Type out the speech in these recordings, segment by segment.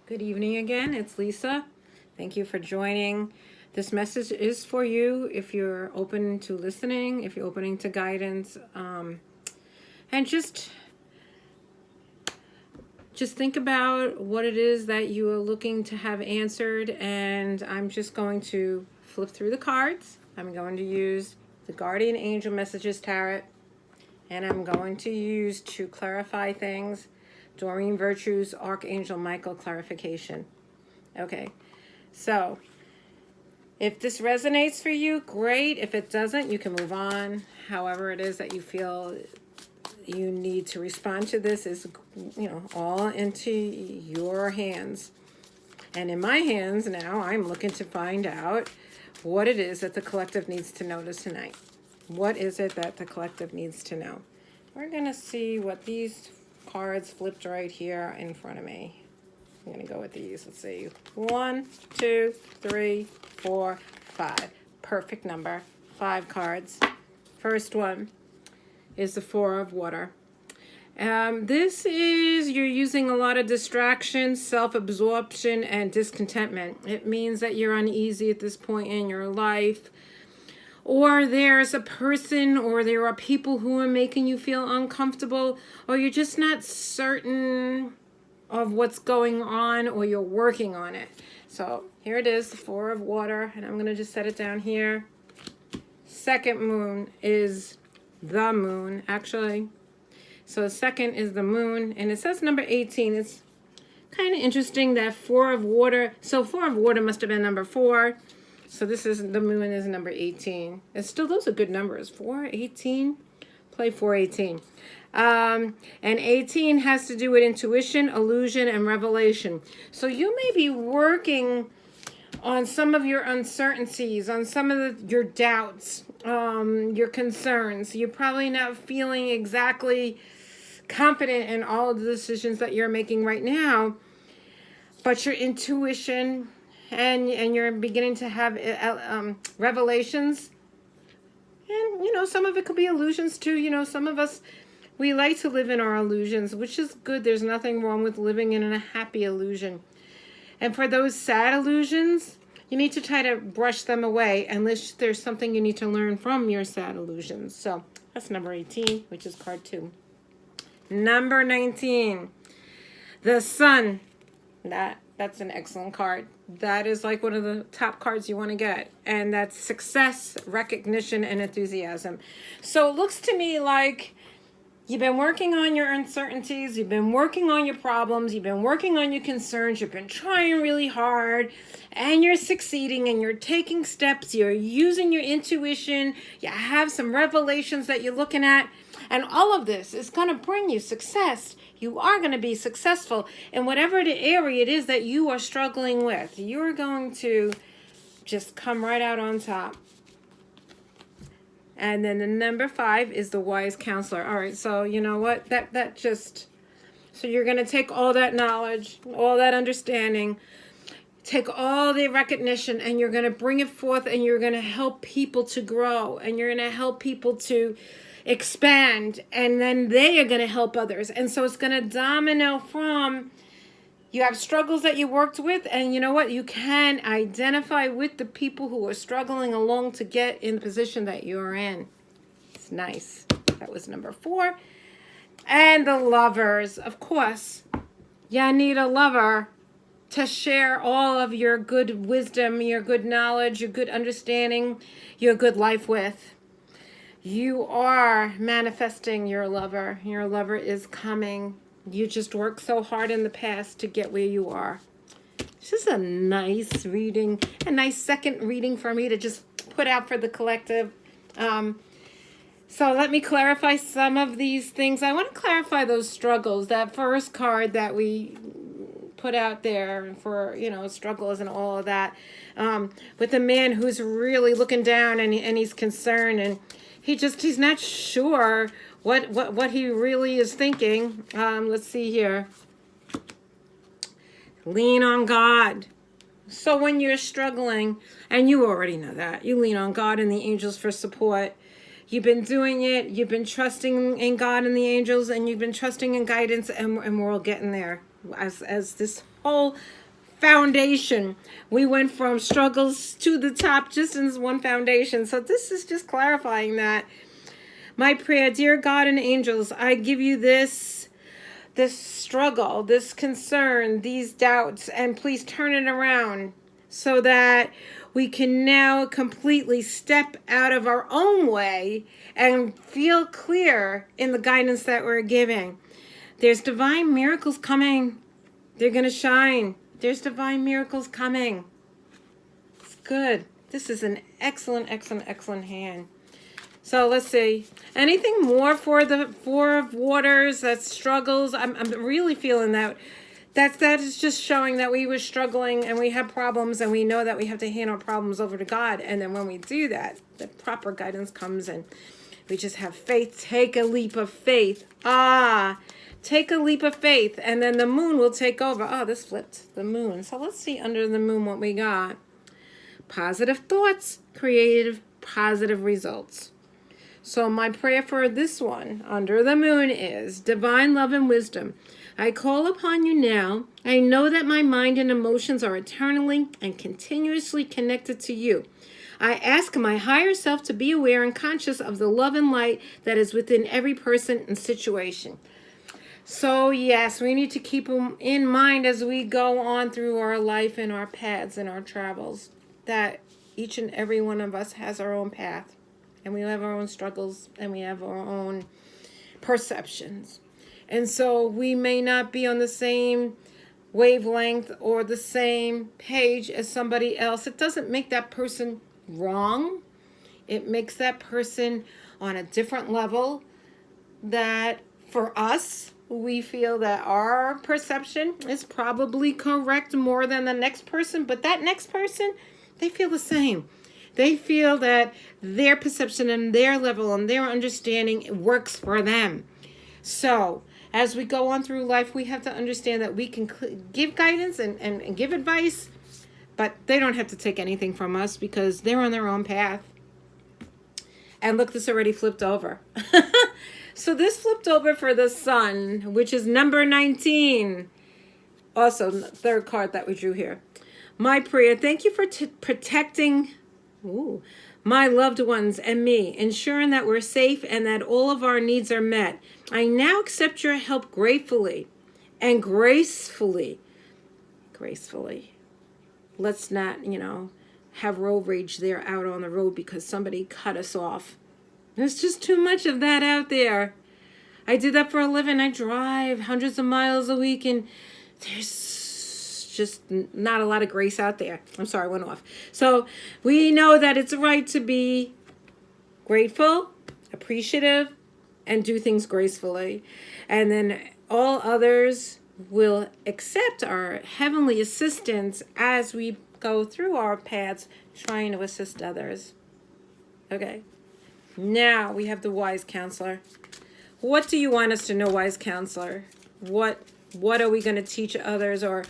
Good evening again. It's Lisa. Thank you for joining. This message is for you if you're open to listening, if you're opening to guidance, and just think about what it is that you are looking to have answered. And I'm just going to flip through the cards. I'm going to use the Guardian Angel Messages Tarot, and I'm going to use to clarify things Doreen Virtue's Archangel Michael clarification. Okay, so if this resonates for you, great. If it doesn't, you can move on. However it is that you feel you need to respond to this is, all into your hands. And in my hands now, I'm looking to find out what it is that the collective needs to know tonight. What is it that the collective needs to know? We're going to see what these cards flipped right here in front of me. I'm going to go with these. Let's see. 1, 2, 3, 4, 5. Perfect number. 5 cards. First one is the Four of Water. This is you're using a lot of distraction, self-absorption, and discontentment. It means that you're uneasy at this point in your life. Or there's a person or there are people who are making you feel uncomfortable, or you're just not certain of what's going on, or you're working on it. So here it is, the Four of Water, and I'm going to just set it down here. Second moon is the moon, actually. So the second is the moon, and it says number 18. It's kind of interesting that Four of Water. So Four of Water must have been number 4. So this is the moon is number 18. It's still, those are good numbers. 4, 18. Play 418. And 18 has to do with intuition, illusion, and revelation. So you may be working on some of your uncertainties, on some of your doubts, your concerns. You're probably not feeling exactly confident in all of the decisions that you're making right now, but your intuition and you're beginning to have revelations. And, some of it could be illusions too. Some of us, we like to live in our illusions, which is good. There's nothing wrong with living in a happy illusion. And for those sad illusions, you need to try to brush them away unless there's something you need to learn from your sad illusions. So that's number 18, which is card 2. Number 19, the Sun. That's an excellent card. That is like one of the top cards you want to get. And that's success, recognition, and enthusiasm. So it looks to me like you've been working on your uncertainties. You've been working on your problems. You've been working on your concerns. You've been trying really hard. And you're succeeding. And you're taking steps. You're using your intuition. You have some revelations that you're looking at. And all of this is going to bring you success. You are going to be successful in whatever the area it is that you are struggling with. You're going to just come right out on top. And then the number 5 is the Wise Counselor. All right, so you know what? So you're going to take all that knowledge, all that understanding, take all the recognition, and you're going to bring it forth, and you're going to help people to grow, and you're going to help people to expand, and then they are going to help others. And so it's going to domino from, you have struggles that you worked with, and you know what? You can identify with the people who are struggling along to get in the position that you're in. It's nice. That was number 4. And the Lovers. Of course, you need a lover to share all of your good wisdom, your good knowledge, your good understanding, your good life with. You are manifesting your lover. Your lover is coming. You just worked so hard in the past to get where you are. This is a nice reading, a nice second reading for me to just put out for the collective. So let me clarify some of these things. I want to clarify those struggles. That first card that we put out there for, struggles and all of that. With a man who's really looking down and he's concerned, and he's not sure what he really is thinking. Let's see here. Lean on God. So when you're struggling, and you already know that, you lean on God and the angels for support. You've been doing it. You've been trusting in God and the angels, and you've been trusting in guidance, and we're all getting there. As this whole foundation. We went from struggles to the top just in this one foundation. So this is just clarifying that. My prayer, dear God and angels, I give you this struggle, this concern, these doubts, and please turn it around so that we can now completely step out of our own way and feel clear in the guidance that we're giving. There's divine miracles coming. They're going to shine. There's divine miracles coming. It's good. This is an excellent, excellent, excellent hand. So let's see. Anything more for the Four of Waters that struggles? I'm really feeling that is just showing that we were struggling and we have problems, and we know that we have to hand our problems over to God. And then when we do that, the proper guidance comes, and we just have faith. Take a leap of faith. Take a leap of faith, and then the moon will take over. Oh, this flipped the moon. So let's see under the moon what we got. Positive thoughts, creative, positive results. So my prayer for this one under the moon is divine love and wisdom. I call upon you now. I know that my mind and emotions are eternally and continuously connected to you. I ask my higher self to be aware and conscious of the love and light that is within every person and situation. So yes, we need to keep them in mind as we go on through our life and our paths and our travels, that each and every one of us has our own path, and we have our own struggles, and we have our own perceptions. And so we may not be on the same wavelength or the same page as somebody else. It doesn't make that person wrong. It makes that person on a different level, that for us, we feel that our perception is probably correct more than the next person, but that next person, they feel the same. They feel that their perception and their level and their understanding works for them. So as we go on through life, we have to understand that we can give guidance and give advice, but they don't have to take anything from us because they're on their own path. And look, this already flipped over. So this flipped over for the sun, which is number 19. Also, the third card that we drew here. My prayer, thank you for protecting my loved ones and me, ensuring that we're safe and that all of our needs are met. I now accept your help gratefully and gracefully. Gracefully. Let's not, have road rage there out on the road because somebody cut us off. There's just too much of that out there. I do that for a living. I drive hundreds of miles a week, and there's just not a lot of grace out there. I'm sorry, I went off. So we know that it's right to be grateful, appreciative, and do things gracefully. And then all others will accept our heavenly assistance as we go through our paths trying to assist others. Okay. Now we have the wise counselor. What do you want us to know, wise counselor? What are we going to teach others, or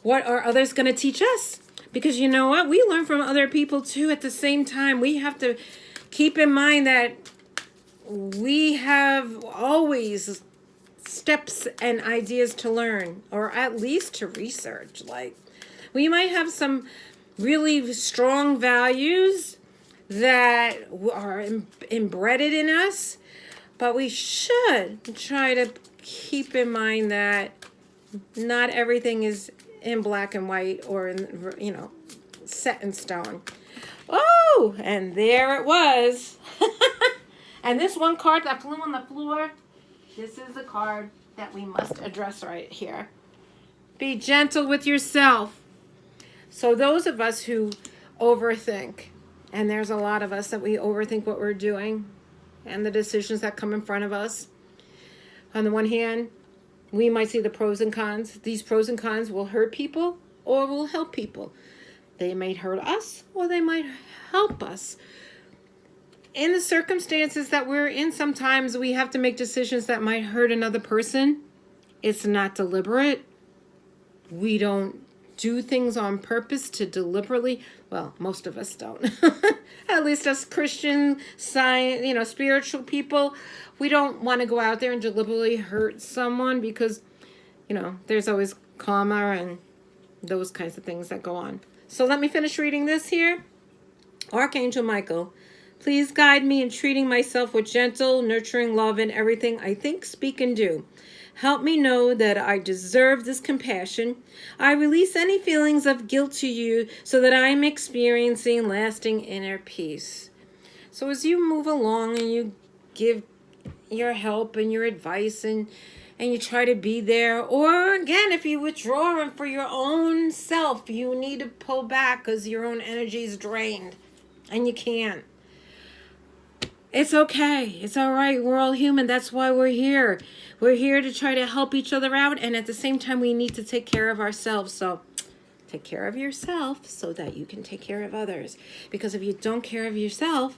what are others going to teach us? Because you know what? We learn from other people too at the same time. We have to keep in mind that we have always steps and ideas to learn, or at least to research. Like, we might have some really strong values that are embedded in us, but we should try to keep in mind that not everything is in black and white or in, set in stone. Oh, and there it was. And this one card that flew on the floor, this is the card that we must address right here. Be gentle with yourself. So those of us who overthink, and there's a lot of us that we overthink what we're doing and the decisions that come in front of us. On the one hand, we might see the pros and cons. These pros and cons will hurt people or will help people. They might hurt us or they might help us. In the circumstances that we're in, sometimes we have to make decisions that might hurt another person. It's not deliberate. We don't do things on purpose to deliberately, well, most of us don't. At least us Christian, spiritual people, we don't want to go out there and deliberately hurt someone because, there's always karma and those kinds of things that go on. So let me finish reading this here. Archangel Michael, please guide me in treating myself with gentle, nurturing love in everything I think, speak, and do. Help me know that I deserve this compassion. I release any feelings of guilt to you so that I am experiencing lasting inner peace. So as you move along and you give your help and your advice and you try to be there, or again, if you withdraw and for your own self, you need to pull back because your own energy is drained and you can't. It's okay. It's all right. We're all human. That's why we're here. We're here to try to help each other out. And at the same time, we need to take care of ourselves. So take care of yourself so that you can take care of others. Because if you don't care of yourself,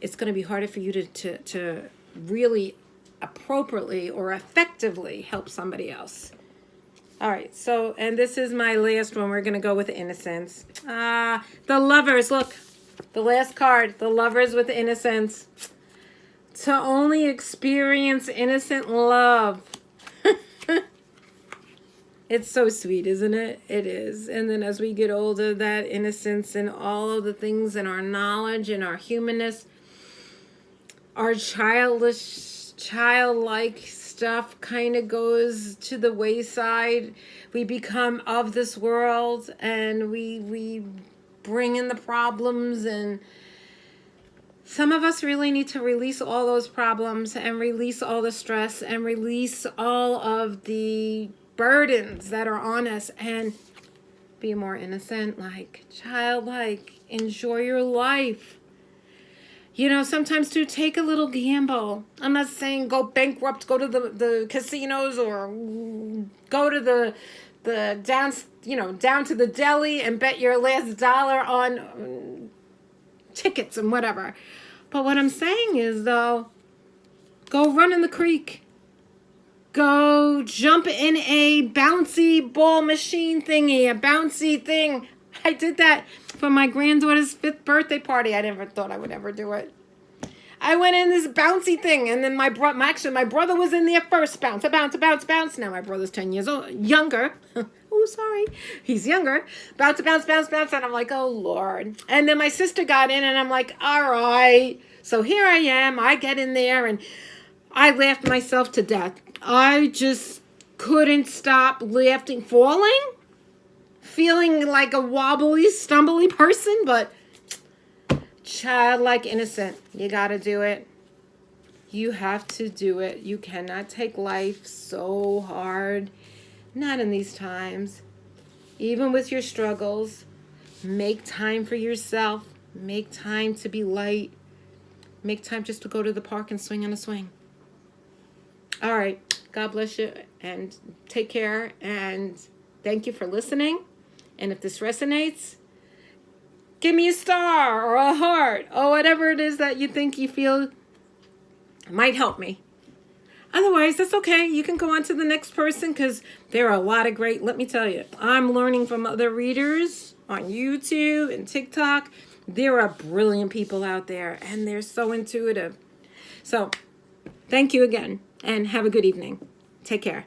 it's going to be harder for you to really appropriately or effectively help somebody else. All right. So, and this is my last one. We're going to go with innocence. The Lovers. Look. The last card, the Lovers with innocence. To only experience innocent love. It's so sweet, isn't it? It is. And then as we get older, that innocence and all of the things and our knowledge and our humanness, our childlike stuff kind of goes to the wayside. We become of this world and we bring in the problems, and some of us really need to release all those problems and release all the stress and release all of the burdens that are on us and be more innocent, like childlike, enjoy your life. You know, sometimes to take a little gamble. I'm not saying go bankrupt, go to the casinos or go to the down to the deli and bet your last dollar on tickets and whatever. But what I'm saying is, though, go run in the creek. Go jump in a bouncy ball machine thingy, a bouncy thing. I did that for my granddaughter's 5th birthday party. I never thought I would ever do it. I went in this bouncy thing, and then my brother was in there first. Bounce. Now my brother's 10 years old, younger. Oh, sorry. He's younger. Bounce. And I'm like, oh, Lord. And then my sister got in, and I'm like, all right. So here I am. I get in there, and I laughed myself to death. I just couldn't stop laughing, feeling like a wobbly, stumbly person, but childlike innocent. You gotta do it. You have to do it. You cannot take life so hard. Not in these times. Even with your struggles, make time for yourself. Make time to be light. Make time just to go to the park and swing on a swing. All right. God bless you and take care. And thank you for listening. And if this resonates, give me a star or a heart or whatever it is that you think you feel might help me. Otherwise, that's okay. You can go on to the next person because there are a lot of great, let me tell you, I'm learning from other readers on YouTube and TikTok. There are brilliant people out there and they're so intuitive. So thank you again and have a good evening. Take care.